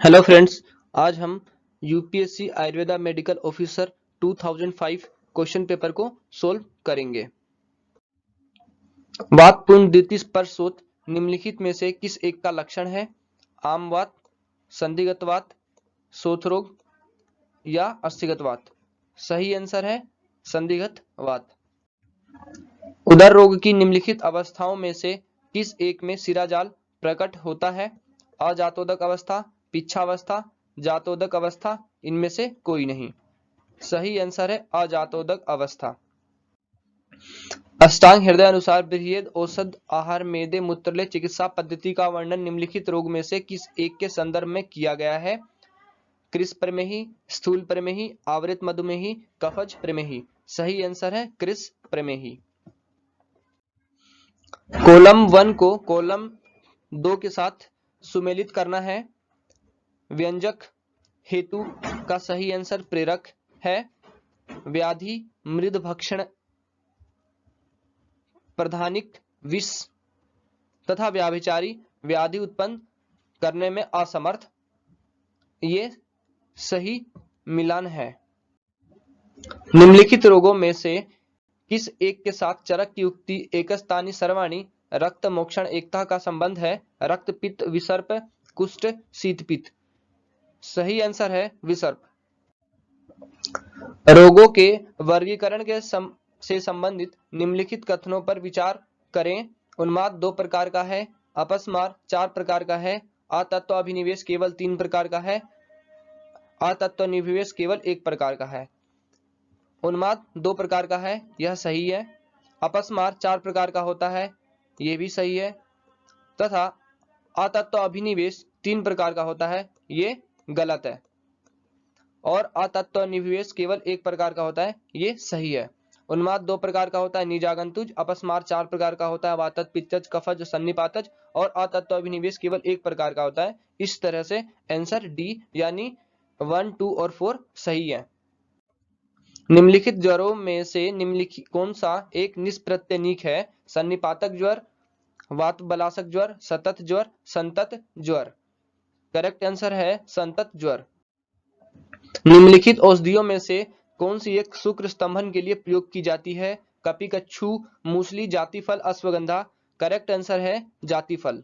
Hello friends, आज हम UPSC Ayurveda medical officer 2005 question paper को सोल्व करेंगे। वात पूर्ण द्वितीय स्पर्श शोथ निम्नलिखित में से किस एक का लक्षण है? आम वात, संधिगत वात, शोथ रोग या अस्थिगत वात? सही आंसर है संधिगत वात। उदर रोग की निम्नलिखित अवस्थाओं में से किस एक में शिराजाल प्रकट होता है? अजातोदक अवस्था, पिच्छावस्था, जातोदक अवस्था, इनमें से कोई नहीं। सही आंसर है अजातोदक अवस्था। अष्टांग हृदय अनुसार बृहद औषध आहार मेदे मूत्रले चिकित्सा पद्धति का वर्णन निम्नलिखित रोग में से किस एक के संदर्भ में किया गया है? कृश प्रमेही, स्थूल प्रमेही, आवृत मधुमेही, कफज प्रमेही। सही आंसर है कृश प्रमेही। कॉलम 1 को कॉलम 2 के साथ सुमेलित करना है। व्यंजक हेतु का सही आंसर प्रेरक है। व्याधि मृद भक्षण प्रधानिक विष तथा व्याभिचारी व्याधि उत्पन्न करने में असमर्थ, ये सही मिलान है। निम्नलिखित रोगों में से किस एक के साथ चरक की युक्ति एकस्थानी सर्वाणी रक्त मोक्षण एकता का संबंध है? रक्त पित्त, विसर्प, कुष्ठ, शीतपित्त। सही आंसर है विसर्प। रोगों के वर्गीकरण के से संबंधित निम्नलिखित कथनों पर विचार करें। उन्माद 2 प्रकार का है, अपस्मार 4 प्रकार का है, अतत्व अभिनिवेश केवल 3 प्रकार का है, अतत्व निवेश केवल 1 प्रकार का है। उन्माद 2 प्रकार का है, यह सही है। अपस्मार 4 प्रकार का होता है, यह भी सही है। तथा अतत्व अभिनिवेश 3 प्रकार का होता है, ये गलत है। और अतत्व निवेश केवल 1 प्रकार का होता है, ये सही है। उन्माद 2 प्रकार का होता है, निजागंतुज। अपस्मार 4 प्रकार का होता है, वातज, पित्तज, कफज, सन्निपातज। और अतत्व अभिनिवेश केवल 1 प्रकार का होता है। इस तरह से आंसर डी यानी 1, 2 और 4 सही है। निम्नलिखित ज्वरों में से निम्नलिखित कौन सा एक निष्प्रत्यनीक है? सन्निपातक ज्वर, वातबलासक ज्वर, सतत ज्वर, संतत ज्वर। करेक्ट आंसर है संतत ज्वर। निम्नलिखित औषधियों में से कौन सी एक शुक्र स्तंभन के लिए प्रयोग की जाती है? कपिकच्छू, मूसली, जातिफल, अश्वगंधा। करेक्ट आंसर है जातिफल।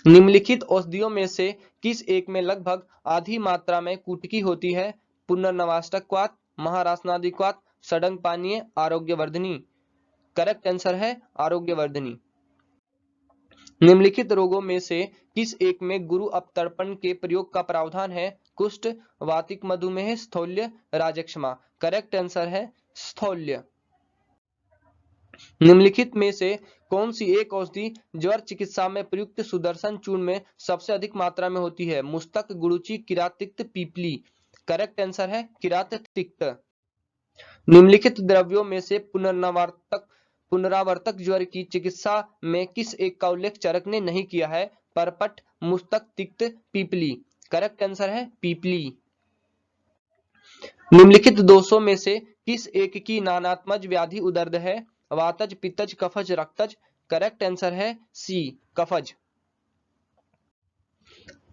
निम्नलिखित औषधियों में से किस एक में लगभग आधी मात्रा में कुटकी होती है? पुनर्नवाष्टक वात, महारासनादिक वात, सडंग पानीय, आरोग्यवर्धनी। करेक्ट आंसर है आरोग्यवर्धनी। निम्नलिखित रोगों में से किस एक में गुरु अपतर्पण के प्रयोग का प्रावधान है? कुष्ठ, वातिक मधुमेह, स्थौल्य, राजक्षमा। करेक्ट आंसर है स्थौल्य। निम्नलिखित में से कौन सी एक औषधि ज्वर चिकित्सा में प्रयुक्त सुदर्शन चूर्ण में सबसे अधिक मात्रा में होती है? मुस्तक, गुड़ुचि, किरातिक्त, पीपली। करेक्ट आंसर है किरातिक्त। निम्नलिखित द्रव्यों में से पुनरावर्तक ज्वर की चिकित्सा में किस एक का उल्लेख चरक ने नहीं किया है? परपट, मुस्तक, तिक्त, पीपली। करेक्ट आंसर है पीपली। निम्नलिखित दोषों में से किस एक की नानात्मज व्याधि उदर्द है? वातज, पित्तज, कफज, रक्तज। करेक्ट आंसर है सी कफज।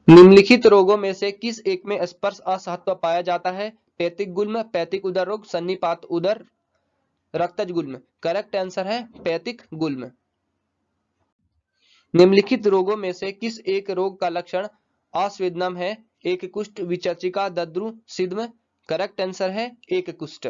निम्नलिखित रोगों में से किस एक में स्पर्श असहत्व पाया जाता है? पैतिक गुल्म, पैतिक उदर रोग, सन्निपात उदर, रक्तज गुल्म। करेक्ट आंसर है पैतिक गुल्म। निम्नलिखित रोगों में से किस एक रोग का लक्षण अस्वेदनम है? एक कुष्ठ, विचर्चिका, दद्रु, सिद्म। करेक्ट आंसर है एक कुष्ठ।